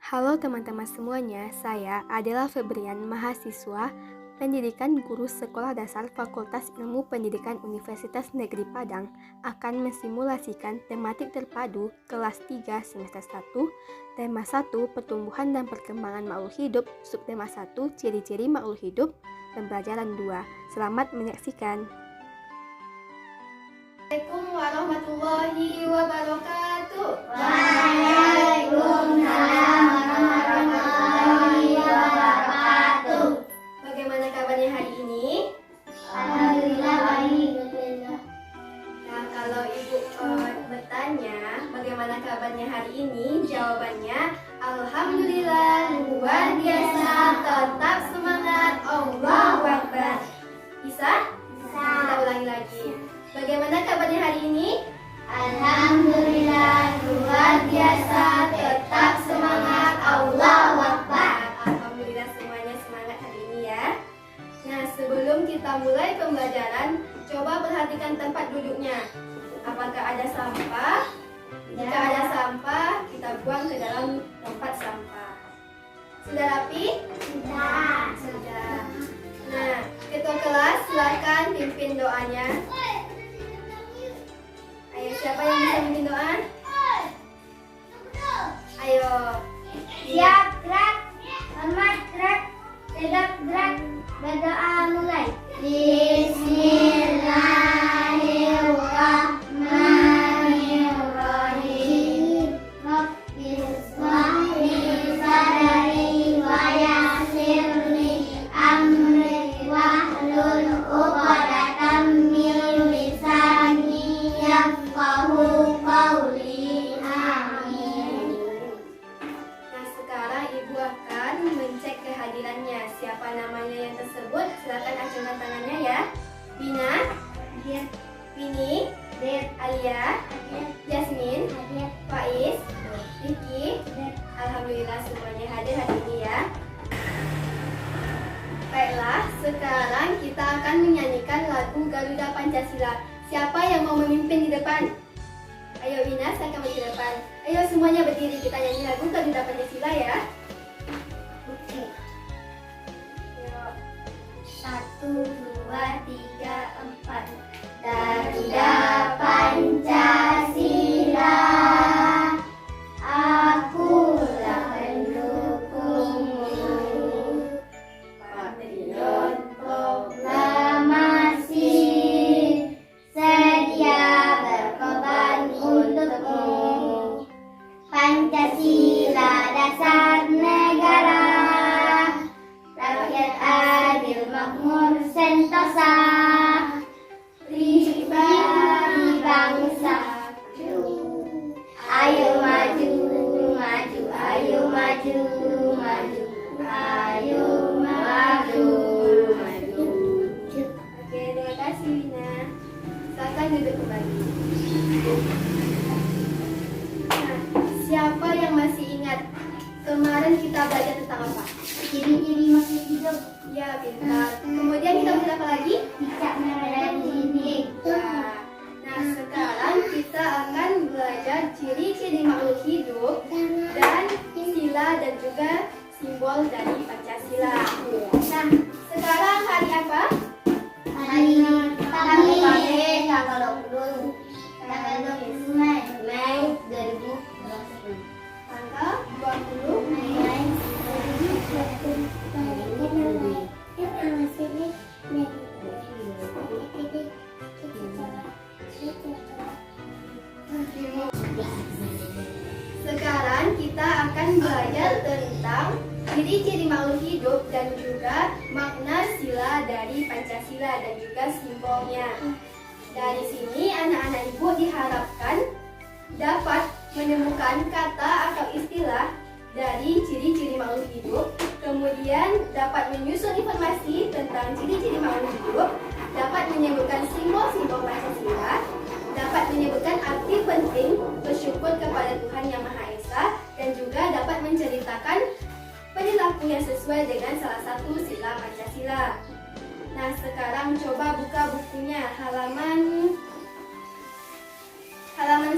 Halo teman-teman semuanya, saya adalah Febrian, mahasiswa Pendidikan Guru Sekolah Dasar Fakultas Ilmu Pendidikan Universitas Negeri Padang akan mensimulasikan tematik terpadu kelas 3 semester 1, tema 1 Pertumbuhan dan Perkembangan Makhluk Hidup, subtema 1 Ciri-ciri Makhluk Hidup, pembelajaran 2. Selamat menyaksikan. Assalamualaikum warahmatullahi wabarakatuh. Waalaikumsalam warahmatullahi wabarakatuh. Bagaimana kabarnya hari ini? Alhamdulillah baik. Nah, kalau ibu bertanya bagaimana kabarnya hari ini, jawabannya alhamdulillah luar biasa, tetap semangat, Allahu Akbar. Bisa? Kita ulangi lagi. Bagaimana kabarnya hari ini? Alhamdulillah luar biasa, tetap semangat, Allahu Akbar. Alhamdulillah semuanya semangat hari ini ya. Nah, sebelum kita mulai pembelajaran, coba perhatikan tempat duduknya. Apakah ada sampah? Jika ada sampah, kita buang ke dalam tempat sampah. Sudah rapi? Sudah. Nah, ketua kelas silakan pimpin doanya. Ayo, siapa yang bisa mimpin doa? Ayo. Siap gerak, hormat gerak, tegak gerak, berdoa mulai. Bismillahirrahmanirrahim. Bismillahirrahmanirrahim. Sadari wa yassirli amri wahlul 'uqdatam min lisani yafqahu qawli. Amin. Nah, sekarang ibu akan mencek kehadirannya. Siapa namanya yang tersebut? Silakan acungkan tangannya ya. Bina, Vini, Alia, Yasmin, Faiz, Riki. Alhamdulillah semuanya hadir hari ini ya. Baiklah, sekarang kita akan menyanyikan lagu Garuda Pancasila. Siapa yang mau memimpin di depan? Ayo Bina, silakan berdiri di depan. Ayo semuanya berdiri, kita nyanyi lagu Garuda Pancasila ya. Oke. Ayo. 1, 2, 3, 4. Garuda Pancasila, akulah pendukungmu. Patriot proklamasi, sedia berkorban untukmu. Pancasila dasar negara, rakyat adil makmur sentosa, pribadi bangsa. Ayo maju, maju, ayo maju, maju, ayo maju, maju. Oke, terima kasih Bina. Silakan duduk kembali. Nah, siapa yang masih ingat kemarin kita belajar tentang apa? Ciri-ciri makhluk hidup. Ya, pintar. Kemudian kita belajar apa lagi? Cicak merah ini. Nah, sekarang kita akan belajar ciri-ciri makhluk hidup dan sila dan juga simbol dari Pancasila. Nah, sekarang hari apa? Hari Kamis tanggal 20 Mei 2020. Tanggal 20 Mei. Sekarang kita akan belajar tentang ciri-ciri makhluk hidup dan juga makna sila dari Pancasila dan juga simbolnya. Dari sini anak-anak ibu diharapkan dapat menemukan kata atau istilah dari ciri-ciri makhluk hidup, kemudian dapat menyusun informasi tentang ciri-ciri makhluk hidup, dapat menyebutkan simbol-simbol Pancasila, dapat menyebutkan arti penting bersyukur kepada Tuhan Yang Maha Esa, dan juga dapat menceritakan perilaku yang sesuai dengan salah satu sila Pancasila. Nah, sekarang coba buka bukunya halaman 9.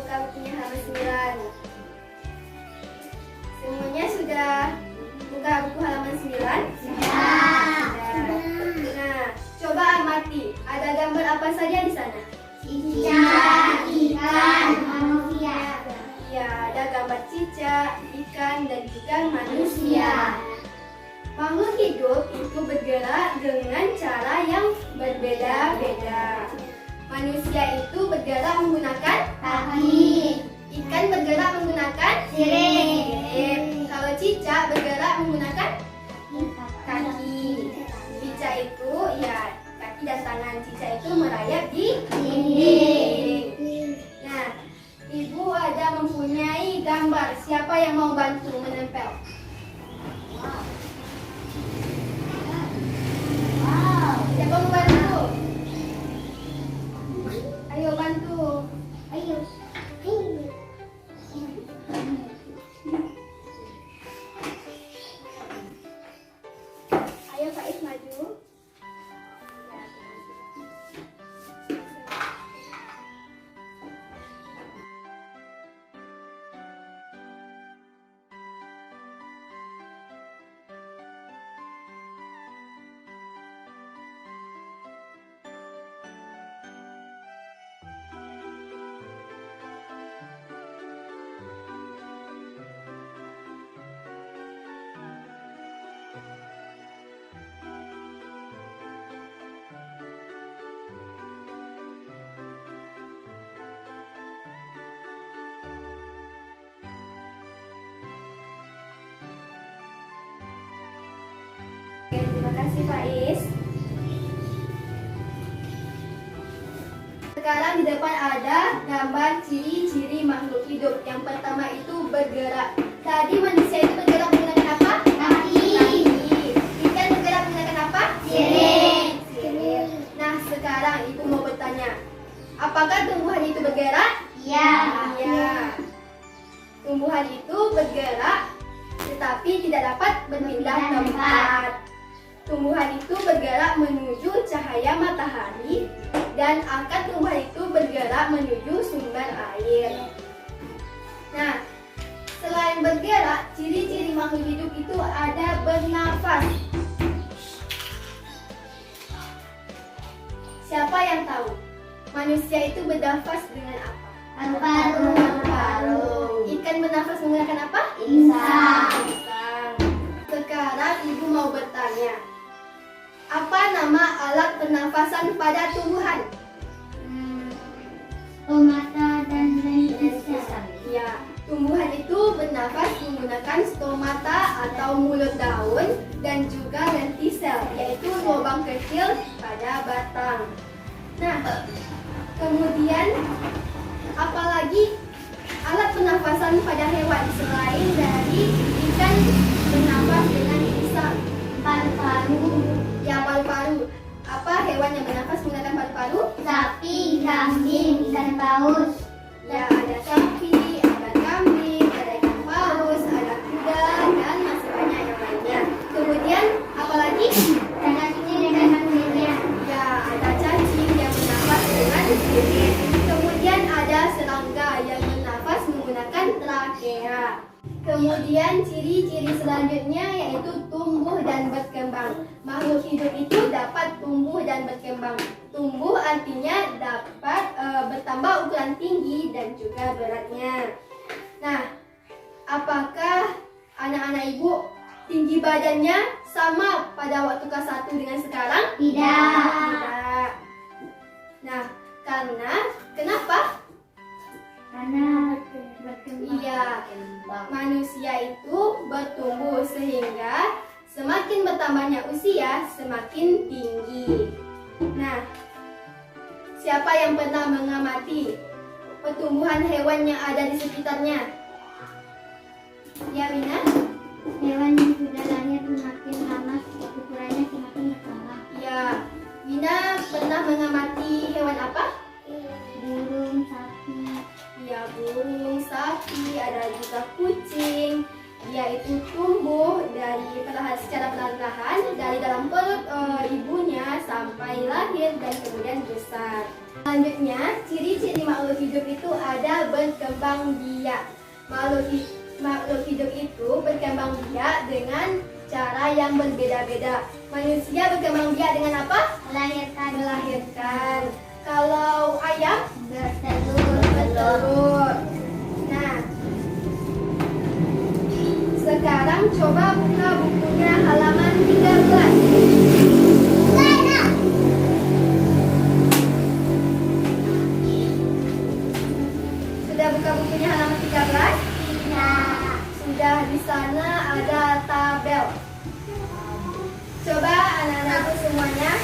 Apakah punya halaman 9? Semuanya sudah buka buku halaman 9? Sudah. Nah, coba amati. Ada gambar apa saja di sana? Cicak, ikan, manusia. Ya, ada gambar cicak, ikan, dan juga manusia. Makhluk hidup itu bergerak dengan cara yang berbeda-beda. Manusia itu bergerak menggunakan Kaki, ikan bergerak menggunakan sirip. Kalau cicak bergerak menggunakan kaki. Cicak itu ya kaki dan tangan. Cicak itu merayap di dinding. Nah, ibu ada mempunyai gambar. Siapa yang mau bantu menempel? Siapa mau bantu? Ayo bantu. Ayo. Ayo Faiz maju. Oke, terima kasih Faiz. Sekarang di depan ada gambar ciri-ciri makhluk hidup. Yang pertama itu bergerak. Tadi manusia itu bergerak menggunakan apa? Kaki. Ikan bergerak menggunakan apa? Sirip. Nah, sekarang ibu mau bertanya, apakah tumbuhan itu bergerak? Ya. Iya. Tumbuhan itu bergerak, tetapi tidak dapat berpindah tempat. Tumbuhan itu bergerak menuju cahaya matahari dan akar tumbuhan itu bergerak menuju sumber air. Nah, selain bergerak, ciri-ciri makhluk hidup itu ada bernafas. Siapa yang tahu? Manusia itu bernafas dengan apa? Paru-paru. Paru-paru. Ikan bernafas menggunakan apa? Insang. Insang. Sekarang ibu mau bertanya, apa nama alat pernafasan pada tumbuhan? Stomata dan lentisan. Ya, tumbuhan itu bernafas menggunakan stomata atau mulut daun dan juga lentisel, yaitu lubang kecil pada batang. Nah, kemudian apalagi alat pernafasan pada hewan selain dari ikan bernafas dengan insang? Paru-paru. Ya, paru-paru. Apa hewan yang bernafas menggunakan paru-paru? Sapi, kambing, ikan paus. Ya, ada sapi, ada kambing, ada ikan paus, ada kuda, dan masih banyak yang lainnya. Kemudian, apalagi? Cacing dan manusia. Ya, ada cacing yang bernafas dengan sirip. Kemudian ada serangga yang bernafas menggunakan trakea. Kemudian ciri-ciri selanjutnya yaitu tumbuh dan berkembang. Makhluk hidup itu dapat tumbuh dan berkembang. Tumbuh artinya dapat bertambah ukuran tinggi dan juga beratnya. Nah, apakah anak-anak ibu tinggi badannya sama pada waktu kelas 1 dengan sekarang? Tidak. Nah, kenapa? Karena berkembang. Iya, manusia itu bertumbuh sehingga semakin bertambahnya usia semakin tinggi. Nah, siapa yang pernah mengamati pertumbuhan hewan yang ada di sekitarnya? Ya, Mina? Hewan yang sudah lahir semakin lama ukurannya semakin bertambah. Ya, Mina pernah mengamati hewan apa? Burung, sapi. Ya, burung, sapi, ada juga kucing. dia itu tumbuh secara perlahan-lahan dari dalam perut ibunya sampai lahir dan kemudian besar. Selanjutnya, ciri-ciri makhluk hidup itu ada berkembang biak. Makhluk hidup itu berkembang biak dengan cara yang berbeda-beda. Manusia berkembang biak dengan apa? Melahirkan. Kalau ayam bertelur. Nah, sekarang coba buka bukunya halaman 13. Sudah buka bukunya halaman 13? Sudah, di sana ada tabel. Coba anak-anakku semuanya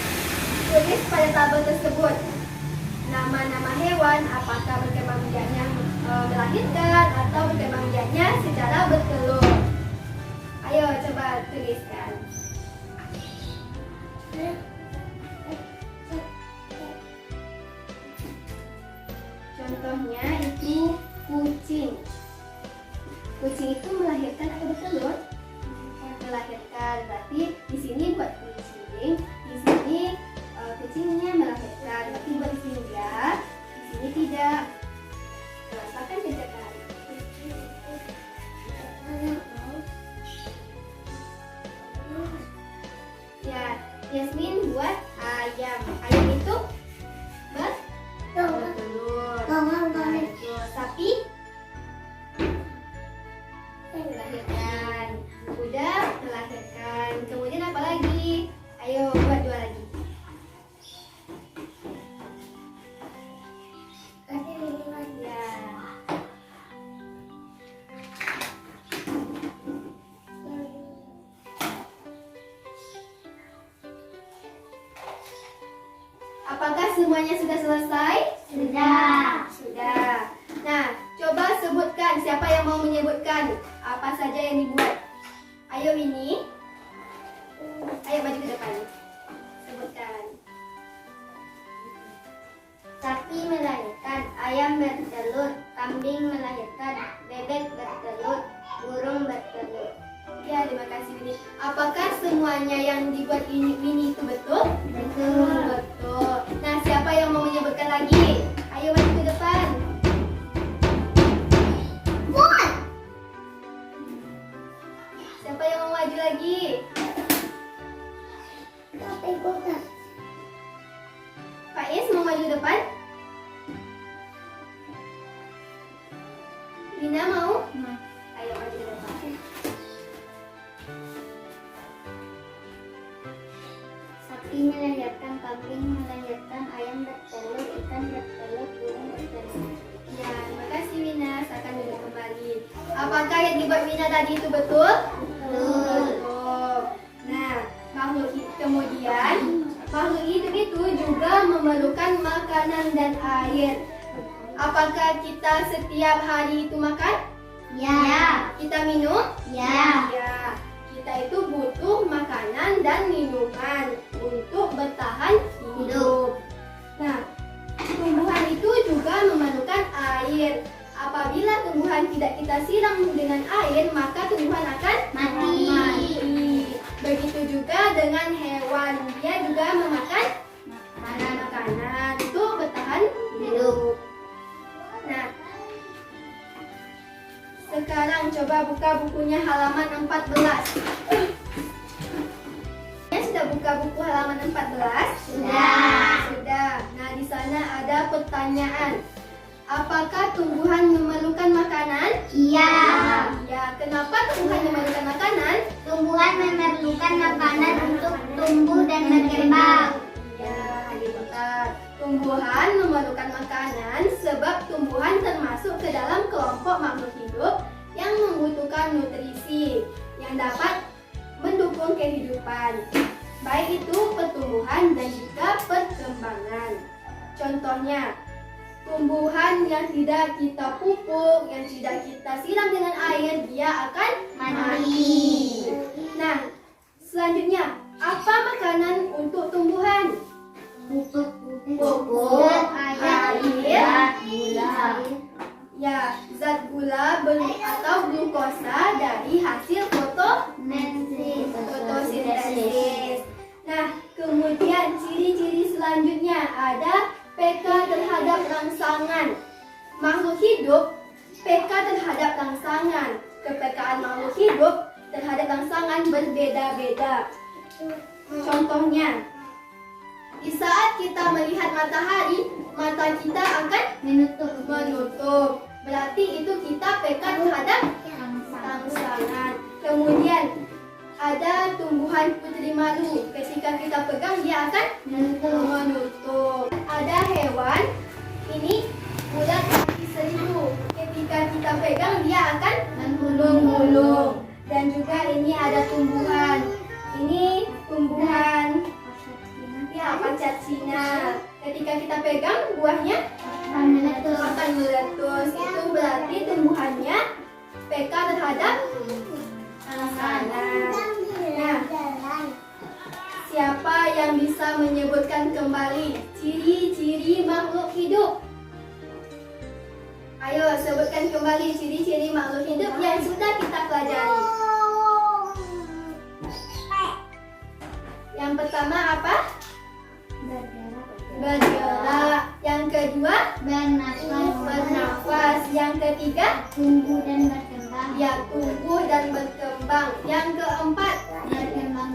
tulis pada tabel tersebut nama-nama hewan, apakah berkembang biaknya melahirkan atau berkembang biaknya secara bertelur. Ayo coba tuliskan. Contohnya itu kucing. Kucing itu melahirkan atau bertelur? Melahirkan. Berarti di sini buat kucing, di sini kucingnya melahirkan. Tapi buat di sini ya, di sini tidak. Rasakan bedakan. Ya, Yasmin buat ayam. Ayam itu bertelur. Sapi melahirkan. Kuda melahirkan. Kemudian apa lagi? Ayo buat dua lagi. Ya. Apakah semuanya sudah selesai? Sudah. Nah, coba sebutkan siapa yang mau menyebutkan apa saja yang dibuat. Ayo ini. Ayo maju ke depan. Sebutkan. Sapi melahirkan, ayam bertelur, kambing melahirkan, bebek bertelur, burung bertelur. Ya, terima kasih Winnie. Apakah semuanya yang dibuat ini itu betul? Betul. Betul. Nah, siapa yang mau menyebutkan lagi? Ayo maju ke depan. Siapa yang mau maju lagi? Pak Is mau maju depan? Lina mau? Ayo maju ke depan. Sapi melahirkan, kambing melahirkan, ayam bertelur, ikan bertelur, burung bertelur. Ya, terima kasih Wina. Silakan duduk kembali. Apakah yang dibuat Wina tadi itu betul? Betul. Nah, kemudian makhluk hidup itu juga memerlukan makanan dan air. Apakah kita setiap hari itu makan? Ya. Kita minum? Ya. Ya. Kita itu butuh makanan dan minuman untuk bertahan hidup. Nah, tumbuhan itu juga memerlukan air. Apabila tumbuhan tidak kita siram dengan air, maka tumbuhan akan Mati. Begitu juga dengan hewan, dia juga memakan makanan untuk bertahan hidup. Nah, sekarang coba buka bukunya halaman 14. Ya, sudah buka buku halaman 14? Sudah. Nah, di sana ada pertanyaan. Apakah tumbuhan memerlukan makanan? Iya. Ya, kenapa tumbuhan memerlukan makanan? Tumbuhan memerlukan makanan untuk tumbuh dan berkembang. Ya, benar. Tumbuhan memerlukan makanan sebab tumbuhan termasuk ke dalam kelompok makhluk hidup yang membutuhkan nutrisi yang dapat mendukung kehidupan, baik itu pertumbuhan dan juga perkembangan. Contohnya, tumbuhan yang tidak kita pupuk, yang tidak kita siram dengan air, dia akan mati. Nah, selanjutnya, apa makanan untuk tumbuhan? Pupuk, air, gula. Ya, zat gula atau glukosa dari hasil terhadap rangsangan. Makhluk hidup, peka terhadap rangsangan. Kepekaan makhluk hidup terhadap rangsangan berbeda-beda. Contohnya, di saat kita melihat matahari, mata kita akan menutup. Berarti itu kita peka terhadap rangsangan. Kemudian ada tumbuhan putri malu. Ketika kita pegang dia akan menutup. Ada hewan, ini ulat kaki seribu. Ketika kita pegang dia akan menggulung. Dan juga ini ada tumbuhan. Ini tumbuhan pacat Cina. Ketika kita pegang buahnya akan meletus. Itu berarti tumbuhannya peka terhadap rangsangan. Nah, siapa yang bisa menyebutkan kembali ciri-ciri makhluk hidup? Ayo sebutkan kembali ciri-ciri makhluk hidup yang sudah kita pelajari. Yang pertama apa? Bergerak. Yang kedua? Bernafas. Yang ketiga? Tumbuh dan berkembang. Ya, tumbuh dan berkembang. Yang keempat? Berkembang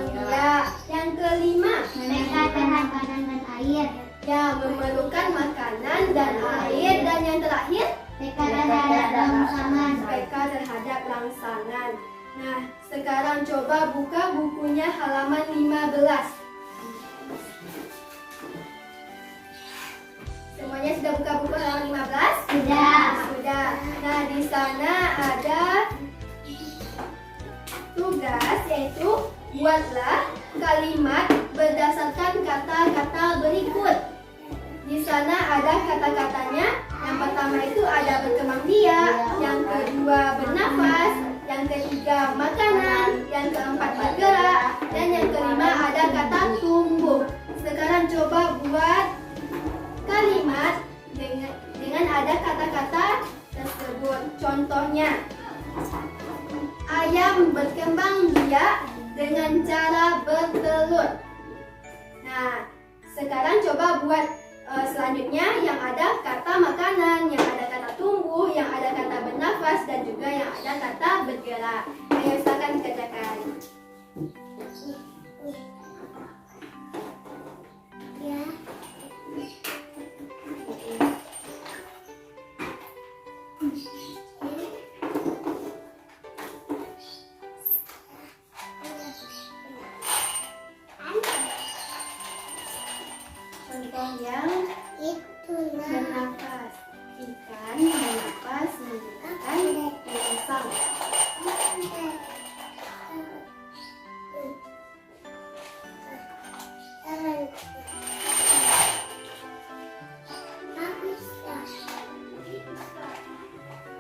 biak. Yang kelima? Mereka terhadap makanan dan air. Ya, memerlukan makanan dan air. Dan yang terakhir? Mereka terhadap rangsangan. Peka terhadap rangsangan. Nah, sekarang coba buka bukunya halaman 15. Semuanya sudah buka buku halaman 15? Sudah. Nah, di sana ada tugas, yaitu buatlah kalimat berdasarkan kata-kata berikut. Di sana ada kata-katanya. Yang pertama itu ada berkembang biak, yang kedua bernafas, yang ketiga makanan, yang keempat bergerak, dan yang kelima ada kata tumbuh. Sekarang coba buat kalimat dengan ada kata-kata tersebut. Contohnya, ayam berkembang biak dengan cara bertelur. Nah, sekarang coba buat selanjutnya yang ada kata makanan, yang ada kata tumbuh, yang ada kata bernafas, dan juga yang ada kata bergerak. Ayo silakan kerjakan. Contoh yang bernafas. Ikan bernafas menggunakan insang.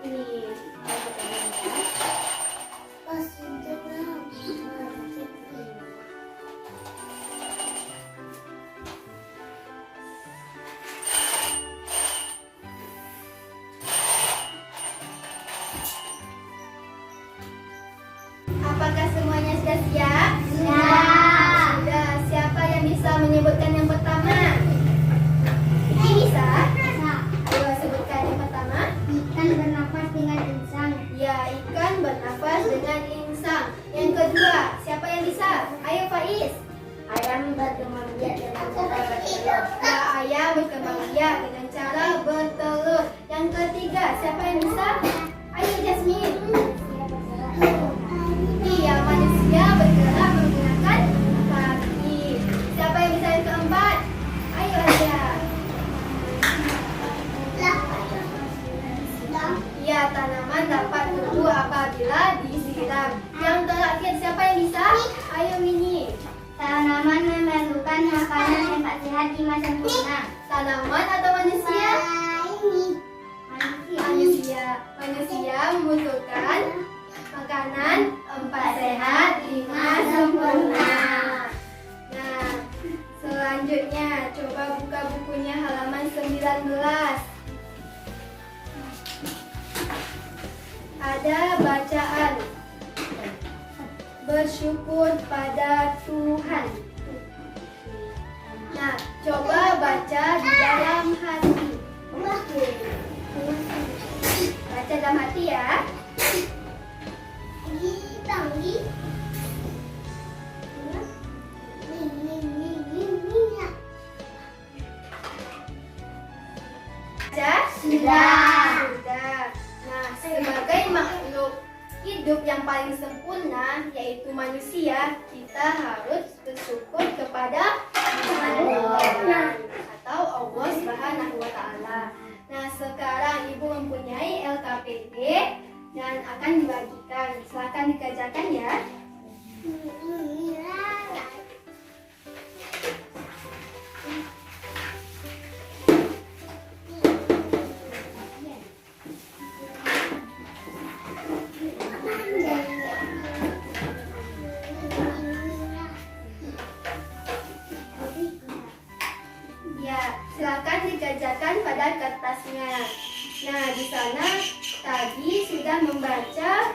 Ini apakah semuanya sudah siap? Sudah. Siapa yang bisa menyebutkan yang pertama? Ini bisa? Ayo sebutkan yang pertama. Ikan bernafas dengan insang. Ya, ikan bernafas dengan insang. Yang kedua, siapa yang bisa? Ayo Faiz. Ayam berkembang biak dengan cara bertelur. Ya, ayam berkembang biak dengan cara bertelur. Yang ketiga, siapa yang bisa? Ayo Jasmine. Iya, manusia bergerak menggunakan kaki. Siapa yang bisa yang keempat? Ayo aja. Iya, tanaman dapat tumbuh apabila disiram. Yang terakhir, siapa yang bisa? Ayo Winnie. Tanaman memerlukan makanan yang tak sehat lima sempurna. Tanaman atau manusia? Manusia membutuhkan makanan 4 sehat 5 sempurna. Nah, selanjutnya coba buka bukunya halaman 19. Ada bacaan bersyukur pada Tuhan. Nah, Coba baca di dalam hati. Baca dalam hati ya. Baca? Sudah. Nah, sebagai makhluk hidup yang paling sempurna, yaitu manusia, kita harus bersyukur kepada Tuhan atau Allah Subhanahu wa Ta'ala. Nah, sekarang Ibu mempunyai LKPD dan akan dibagikan. Silakan dikerjakan ya. Ya, silakan dikerjakan pada kertasnya. Nah, di sana tadi sudah membaca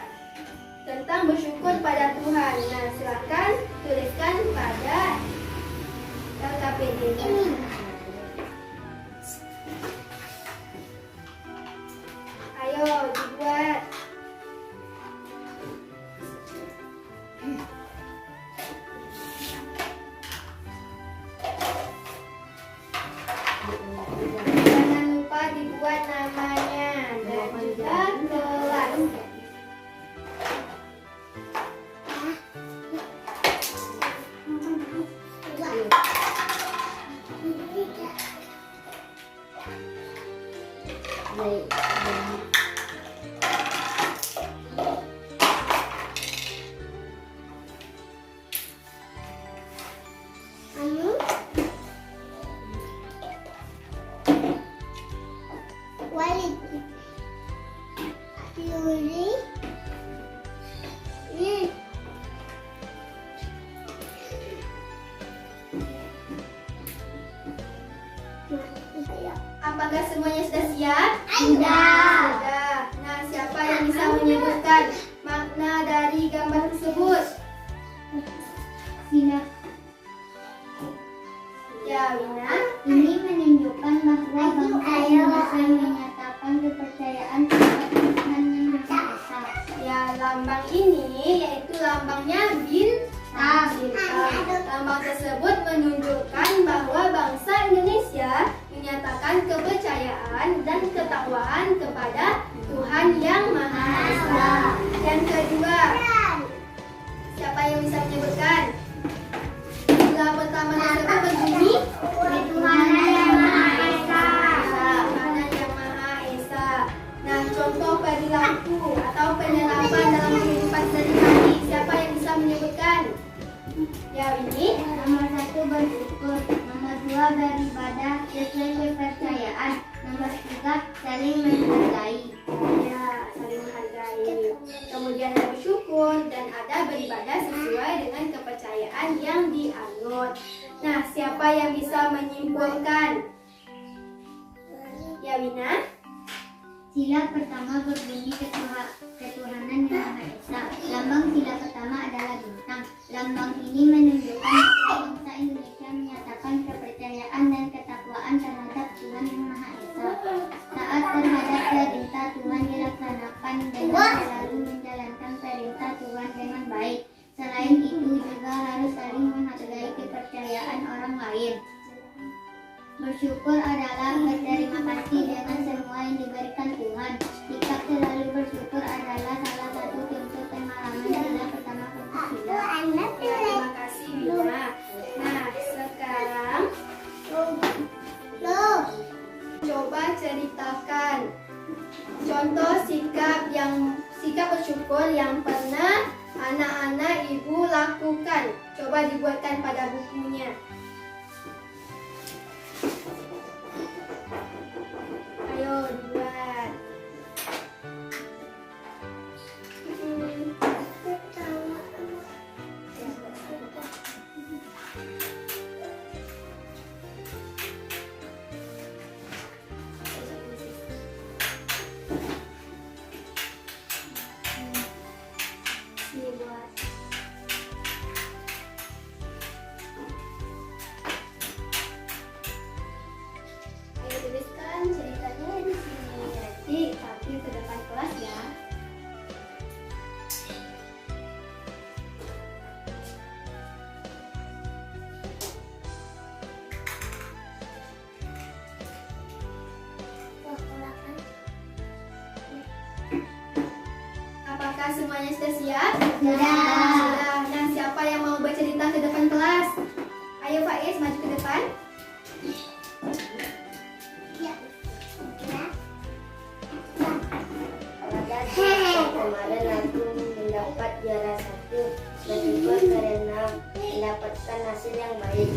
tentang bersyukur pada Tuhan. Nah, silakan tuliskan pada LKPD-nya. Ayo dibuat. Jangan lupa dibuat namanya dan juga kelas. Apakah semuanya sudah siap? Sudah. Nah, siapa yang bisa menyebutkan makna dari gambar tersebut? Sila. Ya, Wina. Ini menunjukkan bahwa bangsa Indonesia menyatakan kepercayaan kepada Tuhan yang Maha Esa. Ya, lambang ini yaitu lambangnya bintang. Lambang tersebut menunjukkan bahwa bangsa Indonesia menyatakan kepercayaan dan ketakwaan kepada Tuhan yang Maha Esa. Yang kedua, siapa yang bisa menyebutkan? Istilah pertama tersebut berbunyi Ketuhanan yang Maha Esa. Tuhan yang Maha Esa. Nah, contoh perilaku atau penerapan dalam kehidupan sehari-hari, siapa yang bisa menyebutkan? Ya, ini. Nomor 1 bersyukur, nomor 2 beribadah sesuai kepercayaan, nomor 3 saling menghargai. Ya, saling menghargai. Kemudian ada bersyukur dan ada beribadah sesuai dengan kepercayaan yang dianut. Nah, siapa yang bisa menyimpulkan? Ya, Wina. Sila pertama berbunyi ketuhanan yang Maha Esa. Lambang sila pertama adalah bintang. Lambang ini menunjukkan bahwa bangsa Indonesia menyatakan kepercayaan dan ketakwaan terhadap Tuhan yang Maha Esa. Taat terhadap perintah Tuhan dilaksanakan dengan selalu menjalankan perintah Tuhan dengan baik. Selain itu juga harus saling menghargai kepercayaan orang lain. Bersyukur adalah berterima kasih dengan semua yang diberikan Tuhan. Sikap selalu bersyukur adalah salah satu contoh pengalaman sila pertama Pancasila. Terima kasih, Wina. Nah, sekarang coba ceritakan contoh sikap bersyukur yang pernah anak-anak Ibu lakukan. Coba dibuatkan pada bukunya. Ayo dibuat. Dibuat. Apakah semuanya sudah siap? Sudah. Sudah. Nah, siapa yang mau bercerita ke depan kelas? Ayo Faiz, maju ke depan. Kemarin aku mendapat juara 1, bersyukur karena mendapatkan hasil yang baik.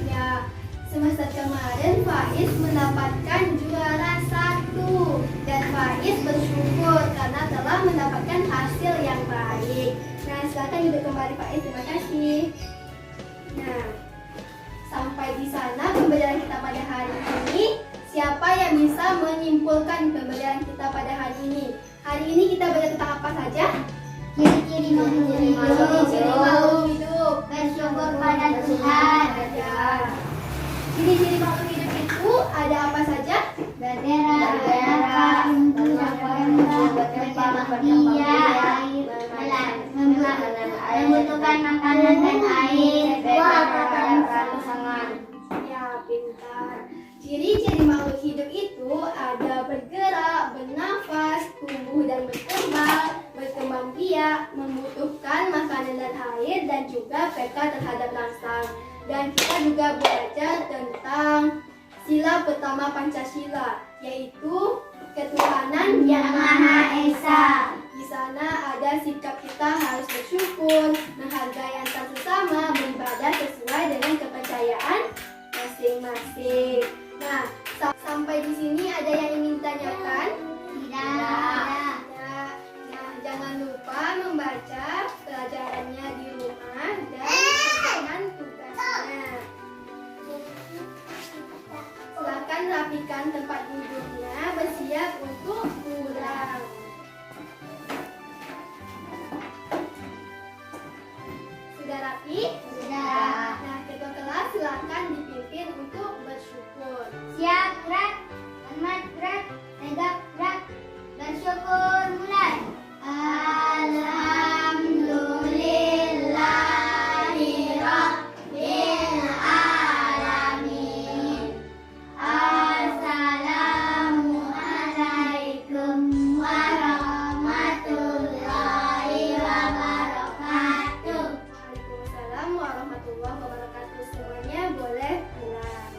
Ya, semester kemarin Faiz mendapatkan juara 1 dan Faiz bersyukur karena telah mendapatkan hasil yang baik. Nah, silakan duduk kembali Faiz. Terima kasih. Nah, sampai di sana pembelajaran kita pada hari ini. Siapa yang bisa menyimpulkan pembelajaran kita pada hari ini? Hari ini kita belajar tentang apa saja? Ciri-ciri makhluk hidup. Ciri makhluk hidup. Bersyukur pada Tuhan. Ya. Ciri-ciri makhluk hidup itu ada apa saja? Bergerak, berkembang biak, membutuhkan makanan dan air, pasangan. Ya, pintar. Ciri-ciri makhluk hidup itu ada bergerak, bernafas, tumbuh dan berkembang biak, membutuhkan makanan dan air, dan juga peka terhadap rangsang. Dan kita juga belajar tentang sila pertama Pancasila, yaitu ketuhanan yang Maha Esa. Di sana ada sikap kita harus bersyukur, menghargai antar sesama, beribadah sesuai dengan kepercayaan masing-masing. Nah, sampai di sini ada yang ingin ditanyakan? tidak. Nah, jangan lupa membaca pelajarannya di rumah dan kerjakan tugasnya. Silakan rapikan tempat duduknya, bersiap untuk pulang. Sudah rapi? Sudah. Nah, ketua kelas silakan dipimpin untuk bersyukur. Siap, gerak. Hormat, gerak. Tegak, gerak. Bersyukur, mulai. Alhamdulillahi Rabbil Alamin. Assalamualaikum warahmatullahi wabarakatuh. Waalaikumsalam warahmatullahi wabarakatuh. Semuanya boleh pulang.